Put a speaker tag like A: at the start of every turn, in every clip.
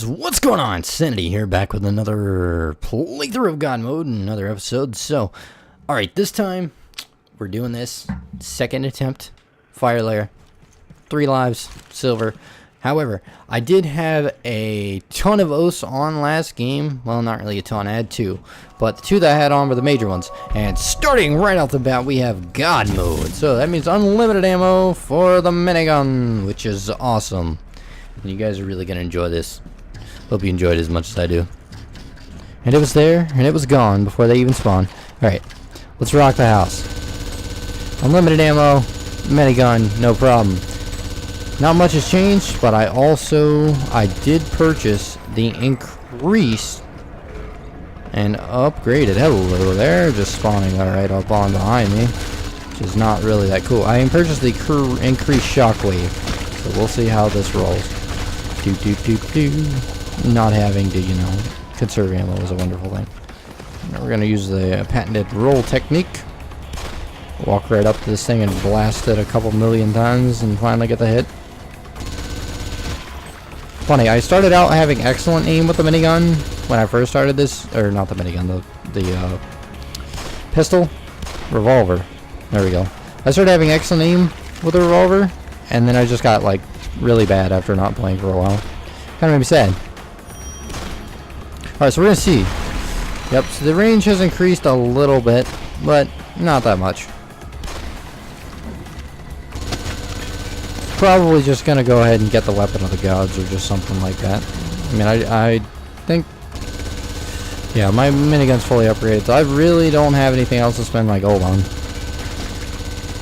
A: What's going on? Sanity here, back with another playthrough of God Mode and another episode. So, alright, this time we're doing this second attempt, Fire Lair, 3 lives, silver. However, I did have a ton of oaths on last game. Well, not really a ton, I had 2, but the 2 that I had on were the major ones. And starting right off the bat, we have God Mode. So that means unlimited ammo for the minigun, which is awesome. And you guys are really going to enjoy this. Hope you enjoyed it as much as I do. And it was there, and it was gone before they even spawned. Alright, let's rock the house. Unlimited ammo, minigun, no problem. Not much has changed, but I did purchase the increased and upgraded. Hello there, just spawning right up on behind me, which is not really that cool. I purchased the increased shockwave, so we'll see how this rolls. Not having to, conserve ammo is a wonderful thing. Now we're going to use the patented roll technique. Walk right up to this thing and blast it a couple million times and finally get the hit. Funny, I started out having excellent aim with the minigun when I first started this, or not the minigun, the pistol, revolver. There we go. I started having excellent aim with the revolver, and then I just got like really bad after not playing for a while. Kind of made me sad. Alright, so we're gonna see. Yep, so the range has increased a little bit, but not that much. Probably just gonna go ahead and get the weapon of the gods or just something like that. I mean, I think, yeah, my minigun's fully upgraded, so I really don't have anything else to spend my gold on.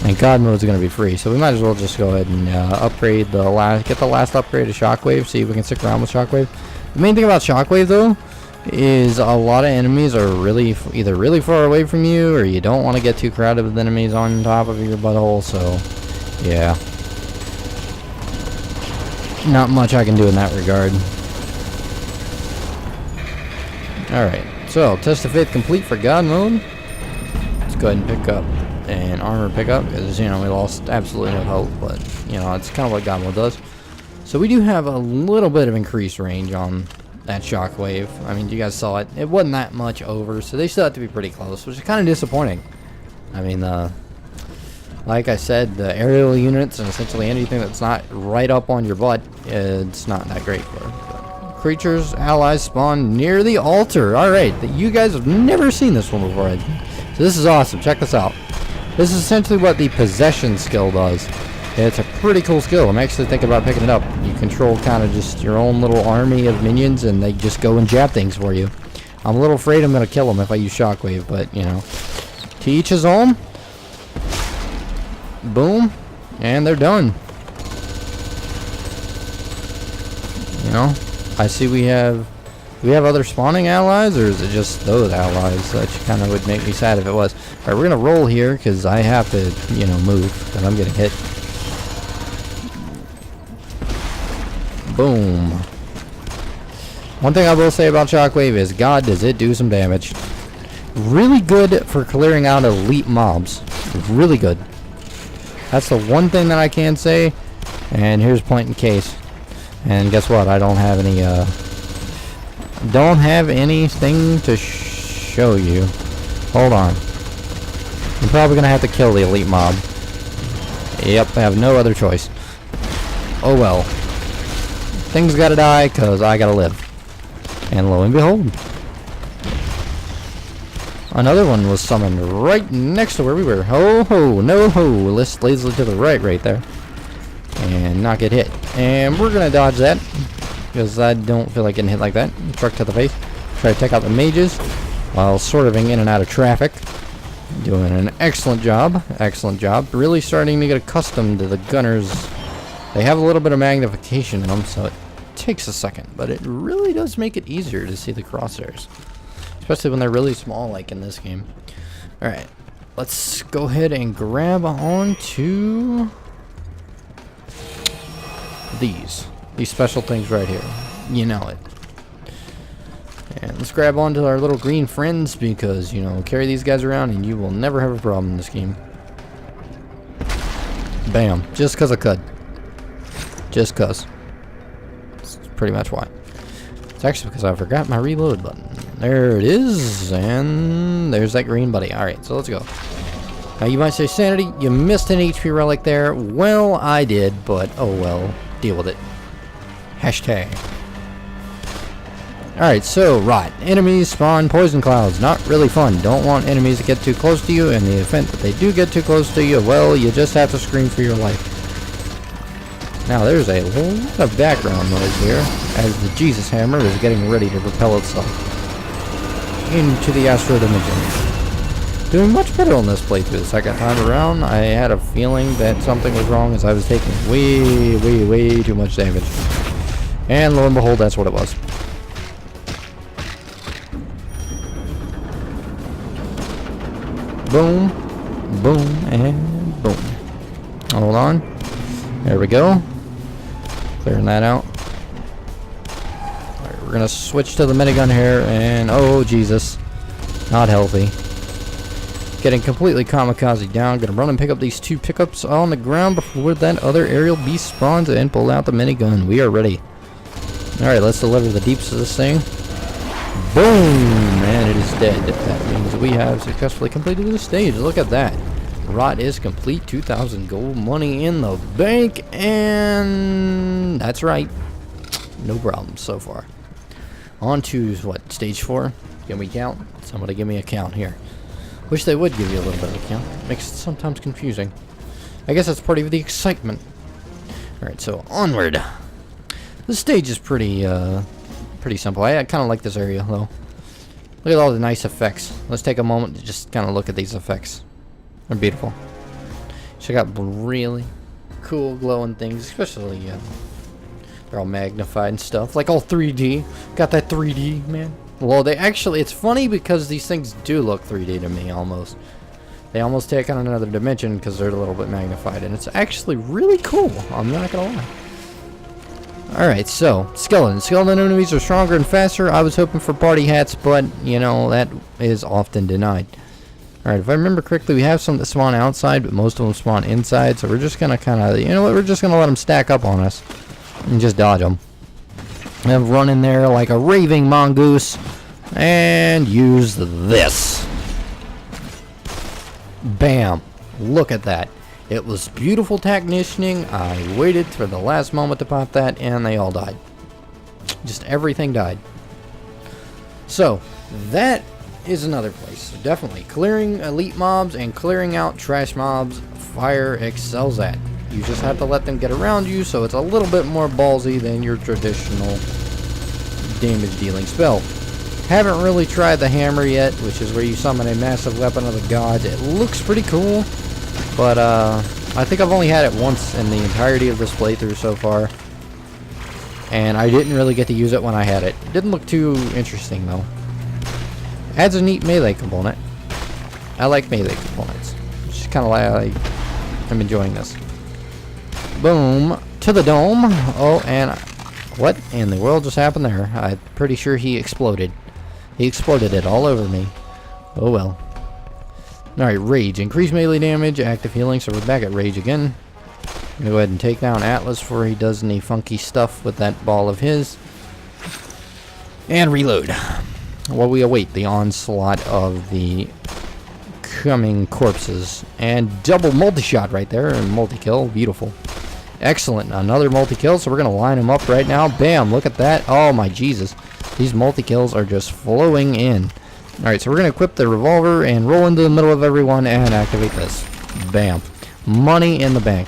A: And God Mode's gonna be free, so we might as well just go ahead and upgrade get the last upgrade to Shockwave. See if we can stick around with Shockwave. The main thing about Shockwave though is a lot of enemies are either really far away from you, or you don't want to get too crowded with enemies on top of your butthole. So yeah, not much I can do in that regard. Alright, so test of faith complete for God Mode. Let's go ahead and pick up an armor pickup, because we lost absolutely no hope, but it's kind of what God Mode does. So we do have a little bit of increased range on that shockwave. I mean, you guys saw it. It wasn't that much over, so they still have to be pretty close, which is kind of disappointing. I mean, like I said, the aerial units and essentially anything that's not right up on your butt, it's not that great for. Creatures, allies spawn near the altar. Alright, you guys have never seen this one before. So this is awesome. Check this out. This is essentially what the possession skill does. It's a pretty cool skill. I'm actually thinking about picking it up. You control kind of just your own little army of minions, and they just go and jab things for you. I'm a little afraid I'm going to kill them if I use Shockwave, but, to each his own. Boom. And they're done. I see we have other spawning allies, or is it just those allies? That kind of would make me sad if it was. Alright, we're going to roll here, because I have to, move, because I'm getting hit. Boom. One thing I will say about Shockwave is, God, does it do some damage. Really good for clearing out elite mobs. Really good. That's the one thing that I can say. And here's point in case. And guess what? I don't have any, don't have anything to show you. Hold on. I'm probably going to have to kill the elite mob. Yep, I have no other choice. Oh well. Things gotta die, because I gotta live. And lo and behold, another one was summoned right next to where we were. Ho ho, no ho. Let's laser to the right there. And not get hit. And we're gonna dodge that, because I don't feel like getting hit like that. Truck to the face. Try to take out the mages while swerving in and out of traffic. Doing an excellent job. Excellent job. Really starting to get accustomed to the gunners. They have a little bit of magnification in them, so it takes a second, but it really does make it easier to see the crosshairs, especially when they're really small, like in this game. Alright, let's go ahead and grab onto these special things right here. You know it. And let's grab onto our little green friends, because, carry these guys around and you will never have a problem in this game. Bam. Just because I could. Just because. That's pretty much why. actually because I forgot my reload button. There it is, and there's that green buddy. Alright, so let's go. Now you might say, Sanity, you missed an HP relic there. Well, I did, but oh well. Deal with it. Hashtag. Alright, so, rot. Enemies spawn poison clouds. Not really fun. Don't want enemies to get too close to you. In the event that they do get too close to you, well, you just have to scream for your life. Now, there's a lot of background noise here as the Jesus Hammer is getting ready to propel itself into the astral dimension. Doing much better on this playthrough the second time around. I had a feeling that something was wrong as I was taking way too much damage. And lo and behold, that's what it was. Boom, boom, and boom. Hold on. There we go. Clearing that out. Alright, we're gonna switch to the minigun here, and oh Jesus. Not healthy. Getting completely kamikaze down. Gonna run and pick up these 2 pickups on the ground before that other aerial beast spawns and pull out the minigun. We are ready. Alright, let's deliver the deeps of this thing. Boom! And it is dead. That means we have successfully completed the stage. Look at that. Rot is complete. 2,000 gold money in the bank. And that's right. No problems so far. On to, what, stage 4? Can we count? Somebody give me a count here. Wish they would give you a little bit of a count. Makes it sometimes confusing. I guess that's part of the excitement. Alright, so onward. This stage is pretty simple. I kind of like this area, though. Look at all the nice effects. Let's take a moment to just kind of look at these effects. They're beautiful. Check out really cool glowing things, especially, they're all magnified and stuff. Like all 3D. Got that 3D, man. Well, they actually, it's funny because these things do look 3D to me, almost. They almost take on another dimension because they're a little bit magnified. And it's actually really cool. I'm not going to lie. Alright, so, skeleton. Skeleton enemies are stronger and faster. I was hoping for party hats, but, you know, that is often denied. Alright, if I remember correctly, we have some that spawn outside, but most of them spawn inside, so we're just going to kind of, you know what, we're just going to let them stack up on us and just dodge them. And run in there like a raving mongoose and use this. Bam. Look at that. It was beautiful technicianing. I waited for the last moment to pop that, and they all died. Just everything died. So, that is another place. So definitely, clearing elite mobs and clearing out trash mobs, Fire excels at. You just have to let them get around you, so it's a little bit more ballsy than your traditional damage-dealing spell. Haven't really tried the hammer yet, which is where you summon a massive weapon of the gods. It looks pretty cool. But, I think I've only had it once in the entirety of this playthrough so far. And I didn't really get to use it when I had it. It didn't look too interesting, though. Adds a neat melee component. I like melee components. Just kind of like I'm enjoying this. Boom. To the dome. Oh, and what in the world just happened there? I'm pretty sure he exploded. He exploded it all over me. Oh, well. Alright, Rage. Increase melee damage, active healing, so we're back at Rage again. I'm gonna go ahead and take down Atlas before he does any funky stuff with that ball of his. And reload. While we await the onslaught of the coming corpses. And double multi-shot right there, and multi-kill. Beautiful. Excellent. Another multi-kill, so we're gonna line them up right now. Bam, look at that. Oh my Jesus. These multi-kills are just flowing in. Alright, so we're going to equip the revolver and roll into the middle of everyone and activate this. Bam. Money in the bank.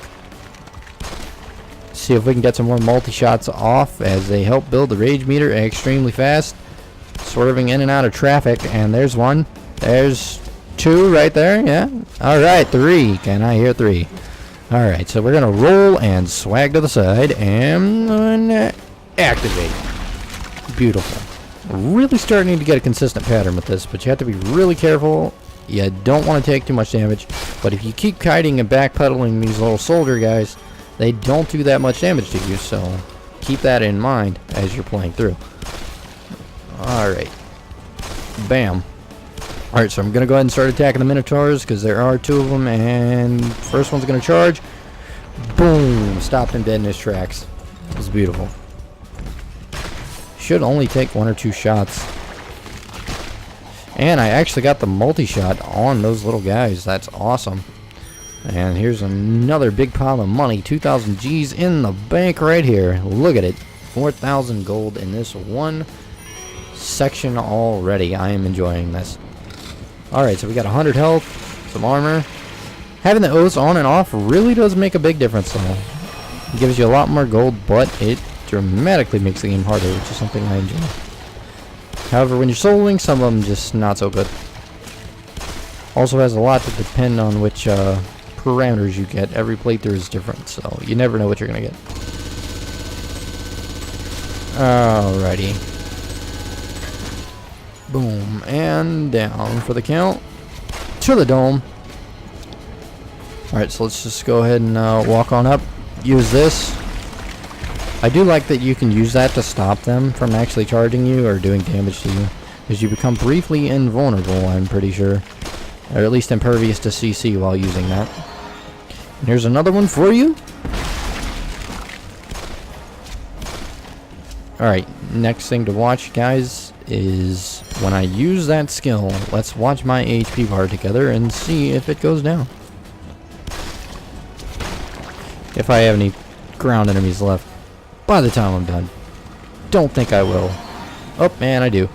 A: See if we can get some more multi-shots off as they help build the rage meter extremely fast. Swerving in and out of traffic. And there's one. There's 2 right there. Yeah. Alright, 3. Can I hear 3? Alright, so we're going to roll and swag to the side and activate. Beautiful. Really starting to get a consistent pattern with this, but you have to be really careful. You don't want to take too much damage, but if you keep kiting and backpedaling these little soldier guys, they don't do that much damage to you, so keep that in mind as you're playing through. Alright. Bam. Alright, so I'm going to go ahead and start attacking the Minotaurs, because there are 2 of them, and first one's going to charge. Boom! Stopped him dead in his tracks. It was beautiful. should only take 1 or 2 shots. And I actually got the multi-shot on those little guys. That's awesome. And here's another big pile of money. 2,000 G's in the bank right here. Look at it. 4,000 gold in this one section already. I am enjoying this. Alright, so we got 100 health, some armor. Having the oaths on and off really does make a big difference though. It gives you a lot more gold, but it dramatically makes the game harder, which is something I enjoy. However, when you're soloing, some of them just not so good. Also has a lot to depend on which parameters you get. Every playthrough is different, so you never know what you're going to get. Alrighty. Boom, and down for the count. To the dome. Alright, so let's just go ahead and walk on up. Use this. I do like that you can use that to stop them from actually charging you or doing damage to you. Because you become briefly invulnerable, I'm pretty sure. Or at least impervious to CC while using that. And here's another one for you. Alright, next thing to watch, guys, is when I use that skill, let's watch my HP bar together and see if it goes down. If I have any ground enemies left by the time I'm done. Don't think I will. Oh, man, I do.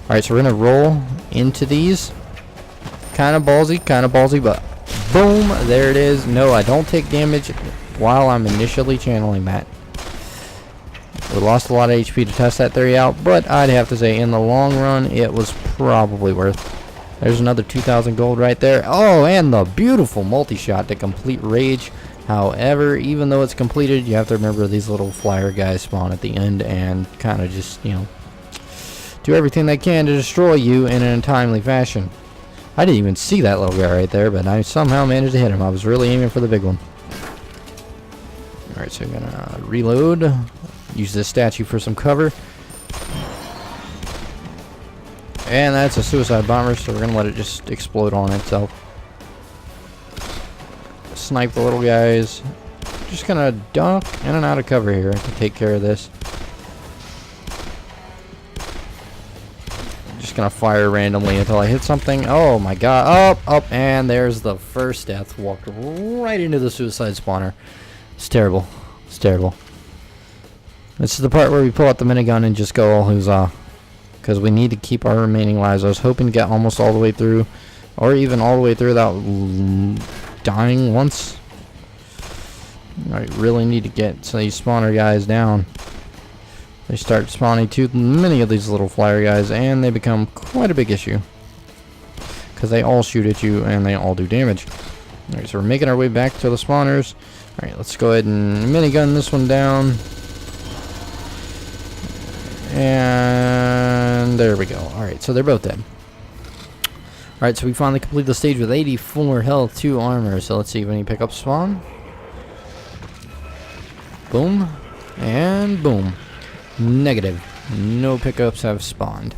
A: Alright, so we're going to roll into these. Kind of ballsy, but boom, there it is. No, I don't take damage while I'm initially channeling that. We lost a lot of HP to test that theory out, but I'd have to say in the long run, it was probably worth. There's another 2,000 gold right there. Oh, and the beautiful multi-shot to complete Rage. However, even though it's completed, you have to remember these little flyer guys spawn at the end and kind of just, you know, do everything they can to destroy you in an untimely fashion. I didn't even see that little guy right there, but I somehow managed to hit him. I was really aiming for the big one. Alright, so I'm gonna reload. Use this statue for some cover. And that's a suicide bomber, so we're gonna let it just explode on itself. Snipe the little guys. Just gonna duck in and out of cover here to take care of this. Just gonna fire randomly until I hit something. Oh my god. Up, and there's the first death. Walked right into the suicide spawner. It's terrible. It's terrible. This is the part where we pull out the minigun and just go all huzzah. Because we need to keep our remaining lives. I was hoping to get almost all the way through. Or even all the way through without dying once. I really need to get some of these spawner guys down. They start spawning too many of these little flyer guys, and they become quite a big issue. Because they all shoot at you, and they all do damage. Alright, so we're making our way back to the spawners. Alright, let's go ahead and minigun this one down. And there we go. Alright, so they're both dead. Alright, so we finally completed the stage with 84 health, 2 armor. So let's see if any pickups spawn. Boom. And boom. Negative. No pickups have spawned.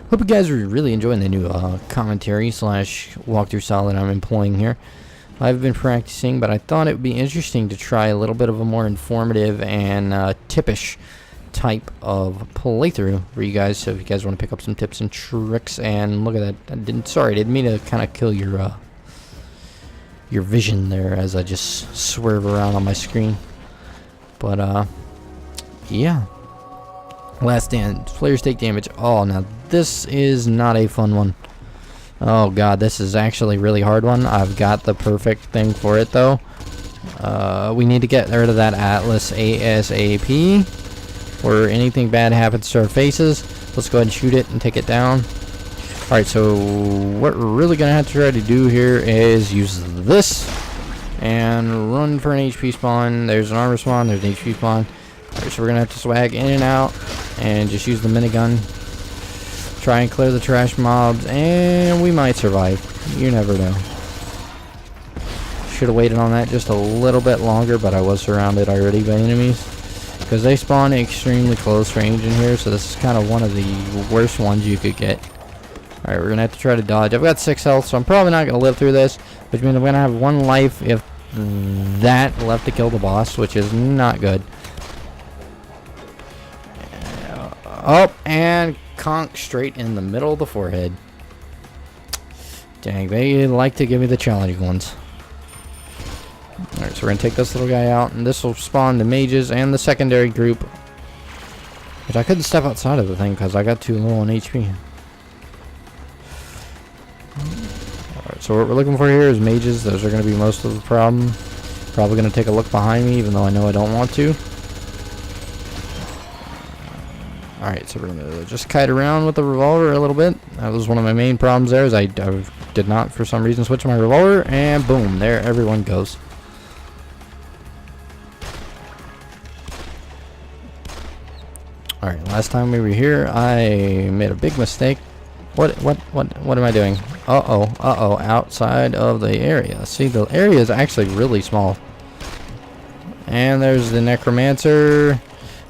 A: Hope you guys are really enjoying the new commentary / walkthrough style that I'm employing here. I've been practicing, but I thought it would be interesting to try a little bit of a more informative and tippish type of playthrough for you guys. So if you guys want to pick up some tips and tricks, and look at that, I didn't mean to kind of kill your vision there as I just swerve around on my screen. But yeah. Last stand. Players take damage. Oh, now this is not a fun one. Oh god, this is actually a really hard one. I've got the perfect thing for it though. We need to get rid of that Atlas ASAP, or anything bad happens to our faces. Let's go ahead and shoot it and take it down. Alright, so what we're really going to have to try to do here is use this and run for an HP spawn. There's an armor spawn, there's an HP spawn. Alright, so we're going to have to swag in and out and just use the minigun. Try and clear the trash mobs, and we might survive. You never know. Should have waited on that just a little bit longer, but I was surrounded already by enemies. Because they spawn extremely close range in here, so this is kind of one of the worst ones you could get. Alright, we're going to have to try to dodge. I've got 6 health, so I'm probably not going to live through this, which means I'm going to have 1 life if that left to kill the boss, which is not good. Oh, and conk straight in the middle of the forehead. Dang, they like to give me the challenging ones. Alright, so we're going to take this little guy out, and this will spawn the mages and the secondary group. Which I couldn't step outside of the thing because I got too low on HP. Alright, so what we're looking for here is mages. Those are going to be most of the problem. Probably going to take a look behind me, even though I know I don't want to. Alright, so we're going to just kite around with the revolver a little bit. That was one of my main problems there, is I did not, for some reason, switch my revolver. And boom, there everyone goes. Alright, last time we were here, I made a big mistake. What am I doing? Uh-oh, outside of the area. See, the area is actually really small. And there's the necromancer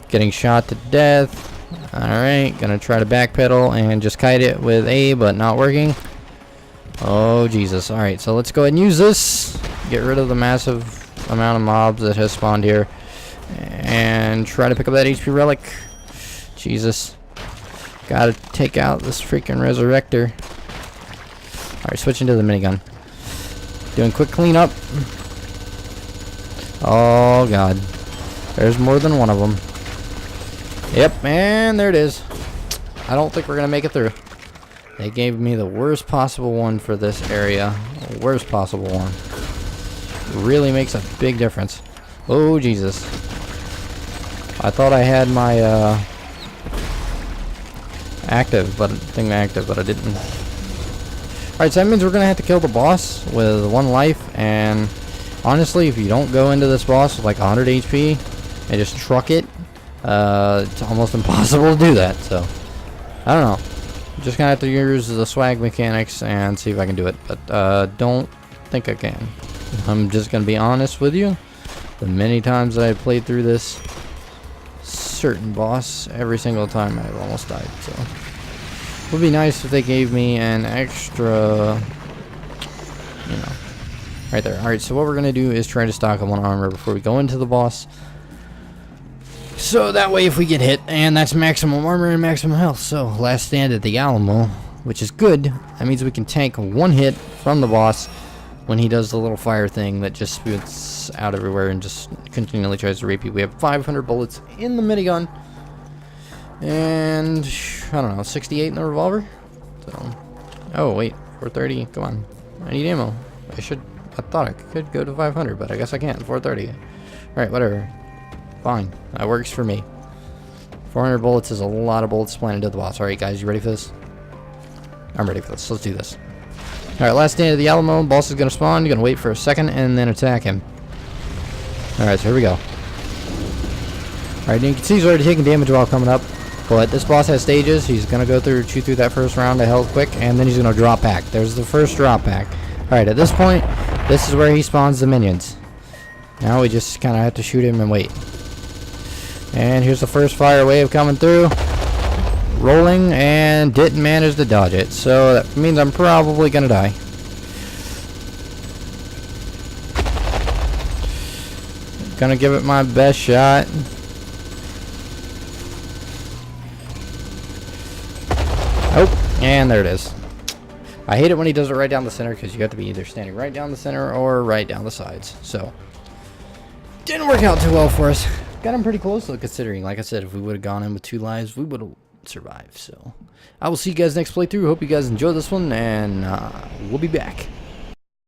A: getting shot to death. Alright, gonna try to backpedal and just kite it with A, but not working. Oh, Jesus. Alright, so let's go ahead and use this. Get rid of the massive amount of mobs that has spawned here. And try to pick up that HP relic. Jesus. Gotta take out this freaking resurrector. Alright, switching to the minigun. Doing quick cleanup. Oh, God. There's more than one of them. Yep, and there it is. I don't think we're going to make it through. They gave me the worst possible one for this area. The worst possible one. Really makes a big difference. Oh, Jesus. I thought I had my thing active, but I didn't. Alright, so that means we're going to have to kill the boss with 1 life. And honestly, if you don't go into this boss with like 100 HP and just truck it, it's almost impossible to do that, so I don't know. I'm just gonna have to use the swag mechanics and see if I can do it, but don't think I can. I'm just gonna be honest with you. The many times that I've played through this certain boss, every single time I've almost died, so it would be nice if they gave me an extra, you know, right there. Alright, so what we're gonna do is try to stock up on armor before we go into the boss. So that way if we get hit, and that's maximum armor and maximum health. So last stand at the Alamo, which is good. That means we can tank 1 hit from the boss when he does the little fire thing that just spits out everywhere and just continually tries to rape you. We have 500 bullets in the minigun. And, I don't know, 68 in the revolver. So, oh wait, 430, come on. I need ammo. I thought I could go to 500, but I guess I can't, 430. Alright, whatever. Fine, that works for me. 400 bullets is a lot of bullets planted to the boss. Alright guys, you ready for this? I'm ready for this. Let's do this. Alright, last stand of the Alamo. Boss is going to spawn. You're going to wait for a second and then attack him. Alright, so here we go. Alright, you can see he's already taking damage while coming up. But this boss has stages. He's going to go through, chew through that first round of health quick, and then he's going to drop back. There's the first drop back. Alright, at this point, this is where he spawns the minions. Now we just kind of have to shoot him and wait. And here's the first fire wave coming through. Rolling, and didn't manage to dodge it. So that means I'm probably going to die. Gonna give it my best shot. Oh, and there it is. I hate it when he does it right down the center, because you have to be either standing right down the center or right down the sides. So, didn't work out too well for us. Got him pretty close though, considering, like I said, if we would have gone in with 2 lives, we would have survived. So, I will see you guys next playthrough. Hope you guys enjoyed this one, and we'll be back.